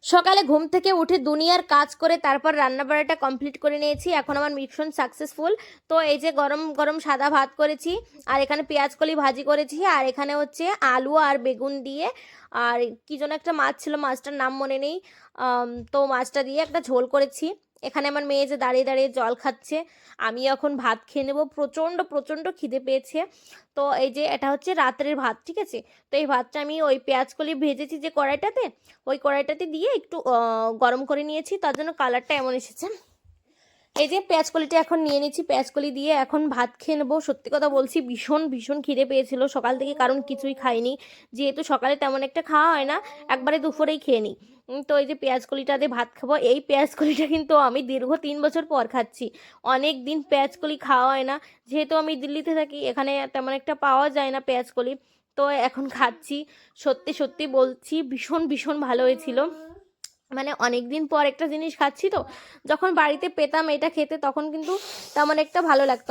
সকালে ঘুম থেকে উঠে দুনিয়ার কাজ করে তারপর রান্না বাড়াটা কমপ্লিট করে নিয়েছি। এখন আমার মিশন সাকসেসফুল। তো এই যে গরম গরম সাদা ভাত করেছি, আর এখানে পেঁয়াজকলি ভাজি করেছি, আর এখানে হচ্ছে আলু আর বেগুন দিয়ে, আর কি যেন একটা মাছ ছিল, মাছটার নাম মনে নেই। তো মাছটা দিয়ে একটা ঝোল করেছি। এখানে আমার মেয়ে যে দাঁড়িয়ে দাঁড়িয়ে জল খাচ্ছে, আমি এখন ভাত খেয়ে নেবো। প্রচণ্ড প্রচণ্ড খিদে পেয়েছে। তো এই যে এটা হচ্ছে রাত্রের ভাত, ঠিক আছে। তো এই ভাতটা আমি ওই পেঁয়াজকলি ভেজেছি যে কড়াইটাতে, ওই কড়াইটাতে দিয়ে একটু গরম করে নিয়েছি, তার জন্য কালারটা এমন এসেছে। এই যে পেঁয়াজকলিটা এখন নিয়ে নিচ্ছি, পেঁয়াজকলি দিয়ে এখন ভাত খেয়ে নেবো। সত্যি কথা বলছি, ভীষণ ভীষণ খিদে পেয়েছিল সকাল থেকে, কারণ কিছুই খাইনি। যেহেতু সকালে তেমন একটা খাওয়া হয় না, একবারে দুপুরেই খেয়ে নিই। তো এই যে পেঁয়াজকলিটা দিয়ে ভাত খাবো। এই পেঁয়াজকলিটা কিন্তু আমি দীর্ঘ 3 বছর পর খাচ্ছি। অনেক দিন পেঁয়াজকলি খাওয়া হয় না, যেহেতু আমি দিল্লিতে থাকি, এখানে তেমন একটা পাওয়া যায় না পেঁয়াজকলি। তো এখন খাচ্ছি। সত্যি সত্যি বলছি, ভীষণ ভীষণ ভালো হয়েছিল। মানে অনেক দিন পর একটা জিনিস খাচ্ছি তো, যখন বাড়িতে পেতাম এটা খেতে তখন কিন্তু তেমন একটা ভালো লাগতো না।